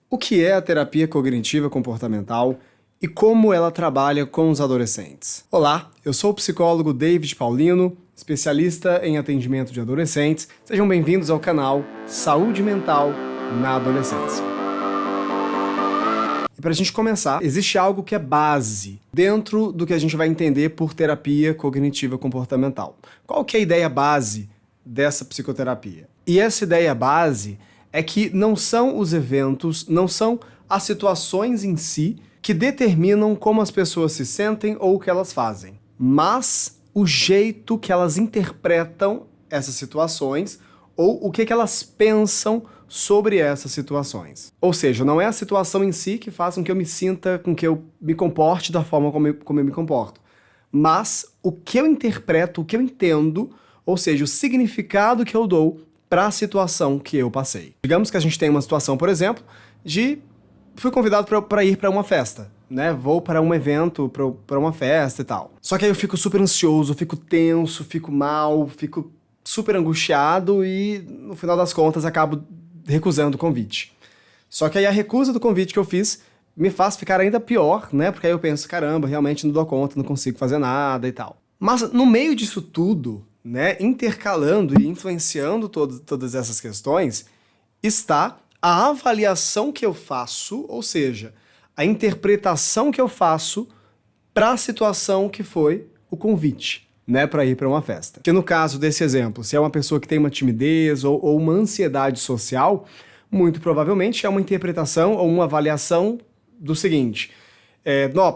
O que é a terapia cognitiva comportamental e como ela trabalha com os adolescentes? Olá, eu sou o psicólogo David Paulino, especialista em atendimento de adolescentes. Sejam bem-vindos ao canal Saúde Mental na Adolescência. E para a gente começar, existe algo que é base dentro do que a gente vai entender por terapia cognitiva comportamental. Qual que é a ideia base dessa psicoterapia? E essa ideia base é que não são os eventos, não são as situações em si que determinam como as pessoas se sentem ou o que elas fazem, mas o jeito que elas interpretam essas situações ou o que elas pensam sobre essas situações. Ou seja, não é a situação em si que faz com que eu me sinta, com que eu me comporte da forma como eu me comporto, mas o que eu interpreto, o que eu entendo, ou seja, o significado que eu dou para a situação que eu passei. Digamos que a gente tem uma situação, por exemplo, de fui convidado para ir para uma festa, né? Vou para um evento, para uma festa e tal. Só que aí eu fico super ansioso, fico tenso, fico mal, fico super angustiado e, no final das contas, acabo recusando o convite. Só que aí a recusa do convite que eu fiz me faz ficar ainda pior, né? Porque aí eu penso, caramba, realmente não dou conta, não consigo fazer nada e tal. Mas no meio disso tudo, né, intercalando e influenciando todas essas questões, está a avaliação que eu faço, ou seja, a interpretação que eu faço para a situação que foi o convite, né, para ir para uma festa. Que no caso desse exemplo, se é uma pessoa que tem uma timidez ou uma ansiedade social, muito provavelmente é uma interpretação ou uma avaliação do seguinte: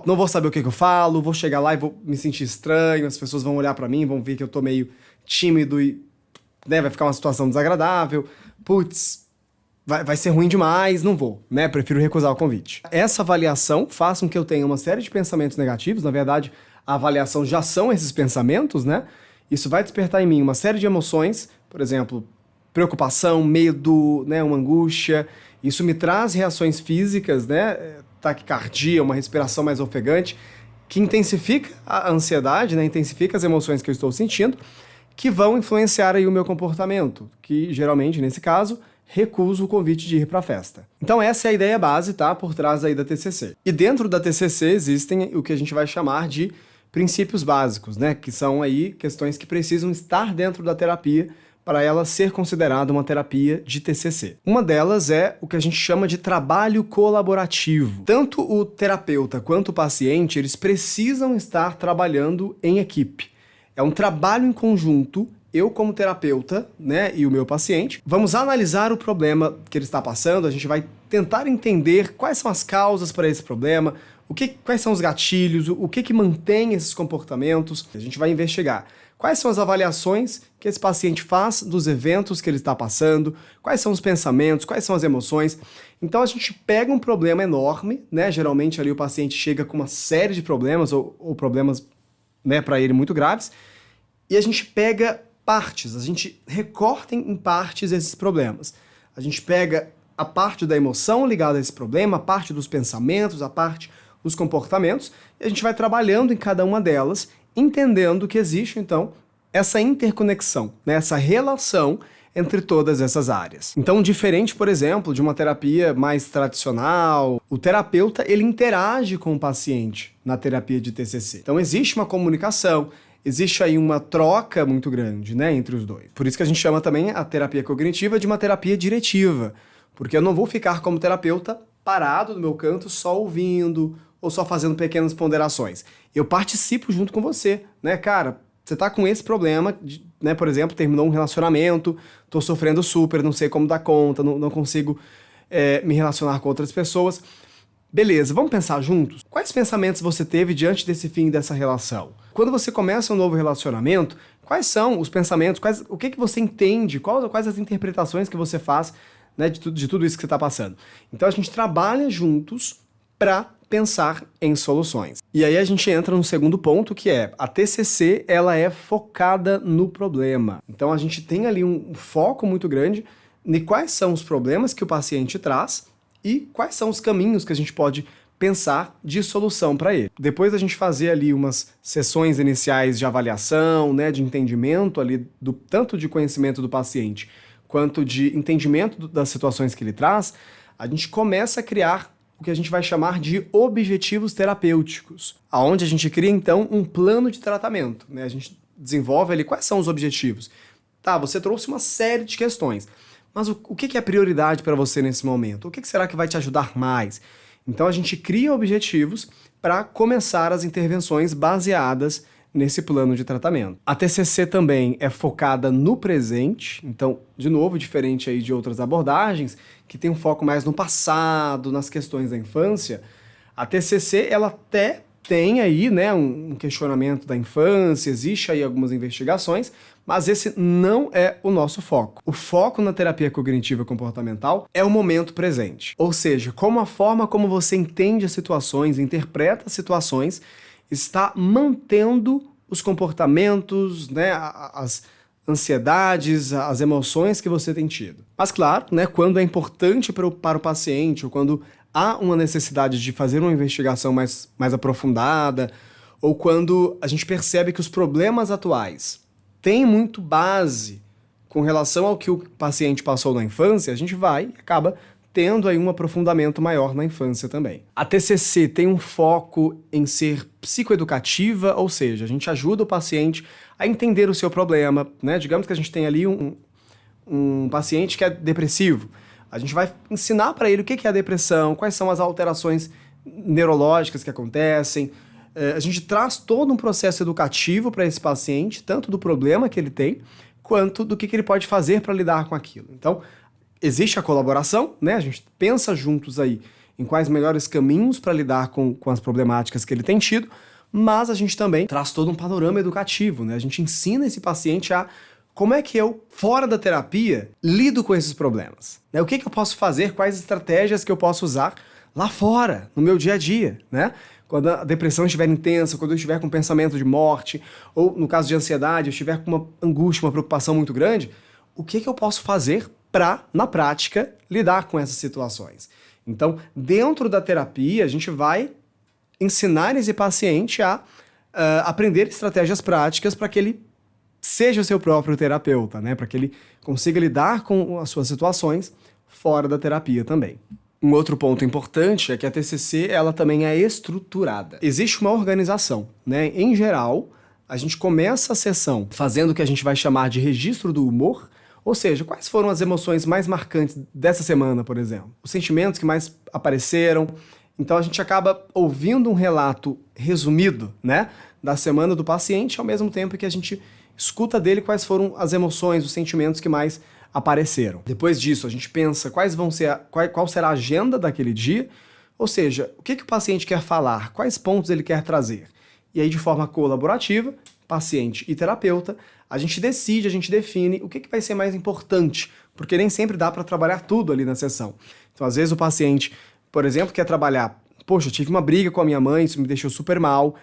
não vou saber o que eu falo, vou chegar lá e vou me sentir estranho, as pessoas vão olhar pra mim, vão ver que eu tô meio tímido e, né, vai ficar uma situação desagradável. Putz, vai ser ruim demais, não vou, né? Prefiro recusar o convite. Essa avaliação faz com que eu tenha uma série de pensamentos negativos. Na verdade, a avaliação já são esses pensamentos, né? Isso vai despertar em mim uma série de emoções, por exemplo, preocupação, medo, né, uma angústia. Isso me traz reações físicas, né? Taquicardia, uma respiração mais ofegante, que intensifica a ansiedade, né? Intensifica as emoções que eu estou sentindo, que vão influenciar aí o meu comportamento, que geralmente, nesse caso, recuso o convite de ir para a festa. Então essa é a ideia base, tá? Por trás aí da TCC. E dentro da TCC existem o que a gente vai chamar de princípios básicos, né? Que são aí questões que precisam estar dentro da terapia para ela ser considerada uma terapia de TCC. Uma delas é o que a gente chama de trabalho colaborativo. Tanto o terapeuta quanto o paciente, eles precisam estar trabalhando em equipe. É um trabalho em conjunto. Eu, como terapeuta, né, e o meu paciente, vamos analisar o problema que ele está passando, a gente vai tentar entender quais são as causas para esse problema, quais são os gatilhos, o que mantém esses comportamentos. A gente vai investigar quais são as avaliações que esse paciente faz dos eventos que ele está passando, quais são os pensamentos, quais são as emoções. Então a gente pega um problema enorme, né, geralmente ali o paciente chega com uma série de problemas, ou problemas, né, para ele muito graves, e a gente pega partes, a gente recorta em partes esses problemas. A gente pega a parte da emoção ligada a esse problema, a parte dos pensamentos, a parte dos comportamentos, e a gente vai trabalhando em cada uma delas, entendendo que existe, então, essa interconexão, né, essa relação entre todas essas áreas. Então, diferente, por exemplo, de uma terapia mais tradicional, o terapeuta, ele interage com o paciente na terapia de TCC. Então, existe uma comunicação, existe aí uma troca muito grande, né, entre os dois. Por isso que a gente chama também a terapia cognitiva de uma terapia diretiva, porque eu não vou ficar como terapeuta parado no meu canto só ouvindo ou só fazendo pequenas ponderações. Eu participo junto com você, né, cara? Você tá com esse problema, né, por exemplo, terminou um relacionamento, tô sofrendo super, não sei como dar conta, não consigo me relacionar com outras pessoas. Beleza, vamos pensar juntos? Quais pensamentos você teve diante desse fim dessa relação? Quando você começa um novo relacionamento, quais são os pensamentos, o que você entende, quais as interpretações que você faz, né, de tudo isso que você está passando? Então a gente trabalha juntos para pensar em soluções. E aí a gente entra no segundo ponto, que é a TCC, ela é focada no problema. Então a gente tem ali um foco muito grande em quais são os problemas que o paciente traz e quais são os caminhos que a gente pode pensar de solução para ele. Depois da gente fazer ali umas sessões iniciais de avaliação, né, de entendimento ali, tanto de conhecimento do paciente quanto de entendimento das situações que ele traz, a gente começa a criar o que a gente vai chamar de objetivos terapêuticos, aonde a gente cria, então, um plano de tratamento, né? A gente desenvolve ali quais são os objetivos. Tá, você trouxe uma série de questões, mas o que é prioridade para você nesse momento? O que será que vai te ajudar mais? Então, a gente cria objetivos para começar as intervenções baseadas nesse plano de tratamento. A TCC também é focada no presente, então, de novo, diferente aí de outras abordagens, que tem um foco mais no passado, nas questões da infância, a TCC, ela até tem aí, né, um questionamento da infância, existe aí algumas investigações, mas esse não é o nosso foco. O foco na terapia cognitiva comportamental é o momento presente, ou seja, como a forma como você entende as situações, interpreta as situações, está mantendo os comportamentos, né, as ansiedades, as emoções que você tem tido. Mas claro, né, quando é importante para o paciente, ou quando há uma necessidade de fazer uma investigação mais aprofundada, ou quando a gente percebe que os problemas atuais têm muito base com relação ao que o paciente passou na infância, a gente vai e acaba tendo aí um aprofundamento maior na infância também. A TCC tem um foco em ser psicoeducativa, ou seja, a gente ajuda o paciente a entender o seu problema, né? Digamos que a gente tem ali um paciente que é depressivo. A gente vai ensinar para ele o que é a depressão, quais são as alterações neurológicas que acontecem. A gente traz todo um processo educativo para esse paciente, tanto do problema que ele tem, quanto do que ele pode fazer para lidar com aquilo. Então, existe a colaboração, né? A gente pensa juntos aí em quais melhores caminhos para lidar com as problemáticas que ele tem tido, mas a gente também traz todo um panorama educativo, né? A gente ensina esse paciente a como é que eu, fora da terapia, lido com esses problemas, né? O que eu posso fazer, quais estratégias que eu posso usar lá fora, no meu dia a dia, né? Quando a depressão estiver intensa, quando eu estiver com pensamento de morte, ou no caso de ansiedade, eu estiver com uma angústia, uma preocupação muito grande, o que eu posso fazer para, na prática, lidar com essas situações. Então, dentro da terapia, a gente vai ensinar esse paciente a aprender estratégias práticas para que ele seja o seu próprio terapeuta, né? Para que ele consiga lidar com as suas situações fora da terapia também. Um outro ponto importante é que a TCC ela também é estruturada. Existe uma organização, né? Em geral, a gente começa a sessão fazendo o que a gente vai chamar de registro do humor. Ou seja, quais foram as emoções mais marcantes dessa semana, por exemplo? Os sentimentos que mais apareceram. Então a gente acaba ouvindo um relato resumido, né, da semana do paciente, ao mesmo tempo que a gente escuta dele quais foram as emoções, os sentimentos que mais apareceram. Depois disso, a gente pensa qual será a agenda daquele dia, ou seja, o que o paciente quer falar, quais pontos ele quer trazer. E aí, de forma colaborativa, paciente e terapeuta, a gente decide, a gente define o que vai ser mais importante, porque nem sempre dá para trabalhar tudo ali na sessão. Então, às vezes o paciente, por exemplo, quer trabalhar, poxa, eu tive uma briga com a minha mãe, isso me deixou super mal,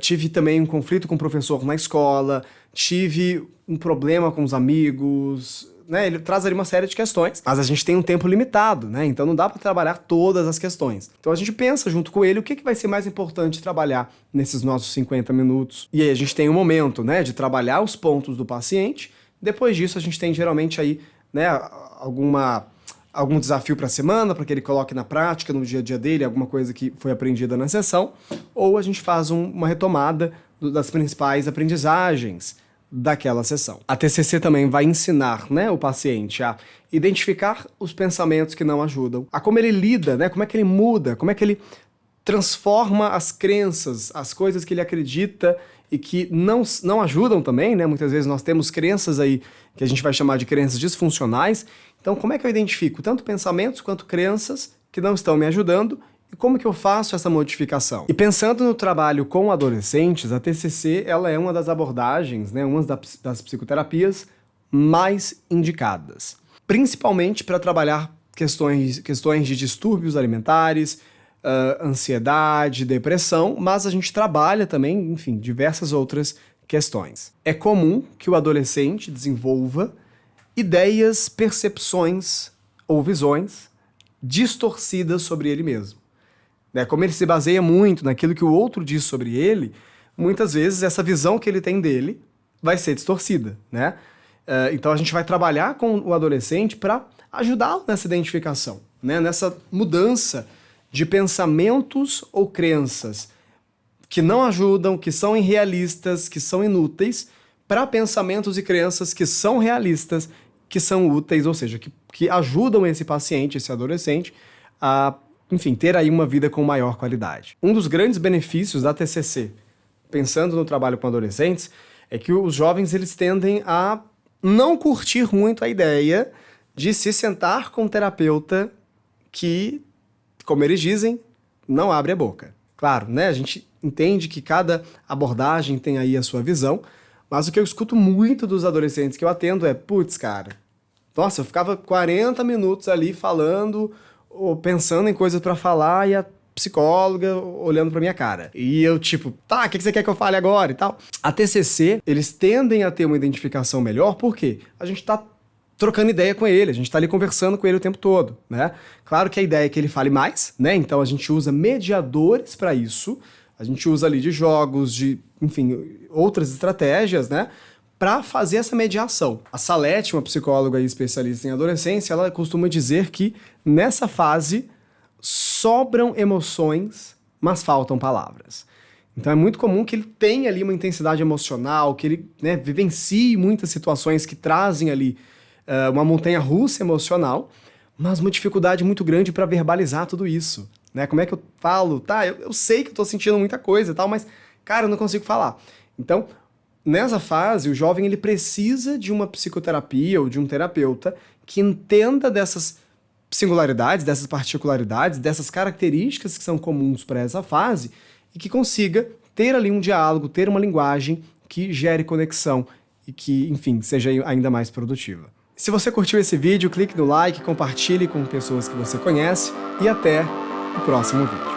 tive também um conflito com o professor na escola, tive um problema com os amigos, né? Ele traz ali uma série de questões, mas a gente tem um tempo limitado, né? Então não dá para trabalhar todas as questões. Então a gente pensa junto com ele o que vai ser mais importante trabalhar nesses nossos 50 minutos. E aí a gente tem um momento, né, de trabalhar os pontos do paciente. Depois disso a gente tem geralmente aí, né, algum desafio para a semana, para que ele coloque na prática, no dia a dia dele, alguma coisa que foi aprendida na sessão, ou a gente faz uma retomada das principais aprendizagens daquela sessão. A TCC também vai ensinar, né, o paciente a identificar os pensamentos que não ajudam, a como ele lida, né, como é que ele muda, como é que ele transforma as crenças, as coisas que ele acredita e que não ajudam também, né? Muitas vezes nós temos crenças aí que a gente vai chamar de crenças disfuncionais. Então, como é que eu identifico tanto pensamentos quanto crenças que não estão me ajudando e como que eu faço essa modificação? E pensando no trabalho com adolescentes, a TCC ela é uma das abordagens, né, uma das psicoterapias mais indicadas, principalmente para trabalhar questões de distúrbios alimentares, ansiedade, depressão, mas a gente trabalha também, enfim, diversas outras questões. É comum que o adolescente desenvolva ideias, percepções ou visões distorcidas sobre ele mesmo. Como ele se baseia muito naquilo que o outro diz sobre ele, muitas vezes essa visão que ele tem dele vai ser distorcida, né? Então a gente vai trabalhar com o adolescente para ajudá-lo nessa identificação, né? Nessa mudança de pensamentos ou crenças que não ajudam, que são irrealistas, que são inúteis, para pensamentos e crenças que são realistas, que são úteis, ou seja, que ajudam esse paciente, esse adolescente, a, enfim, ter aí uma vida com maior qualidade. Um dos grandes benefícios da TCC, pensando no trabalho com adolescentes, é que os jovens eles tendem a não curtir muito a ideia de se sentar com um terapeuta que, como eles dizem, não abre a boca. Claro, né? A gente entende que cada abordagem tem aí a sua visão, mas o que eu escuto muito dos adolescentes que eu atendo é, putz, cara, nossa, eu ficava 40 minutos ali falando ou pensando em coisas pra falar e a psicóloga olhando pra minha cara. E eu tipo, tá, o que você quer que eu fale agora e tal? A TCC, eles tendem a ter uma identificação melhor porque a gente tá trocando ideia com ele, a gente tá ali conversando com ele o tempo todo, né? Claro que a ideia é que ele fale mais, né? Então a gente usa mediadores pra isso, a gente usa ali de jogos, de, enfim, outras estratégias, né? Pra fazer essa mediação. A Salete, uma psicóloga e especialista em adolescência, ela costuma dizer que nessa fase sobram emoções, mas faltam palavras. Então é muito comum que ele tenha ali uma intensidade emocional, que ele, né, vivencie muitas situações que trazem ali uma montanha-russa emocional, mas uma dificuldade muito grande para verbalizar tudo isso. Né? Como é que eu falo? Tá, eu sei que eu tô sentindo muita coisa e tal, mas, cara, eu não consigo falar. Então, nessa fase, o jovem ele precisa de uma psicoterapia ou de um terapeuta que entenda dessas singularidades, dessas particularidades, dessas características que são comuns para essa fase e que consiga ter ali um diálogo, ter uma linguagem que gere conexão e que, enfim, seja ainda mais produtiva. Se você curtiu esse vídeo, clique no like, compartilhe com pessoas que você conhece e até o próximo vídeo.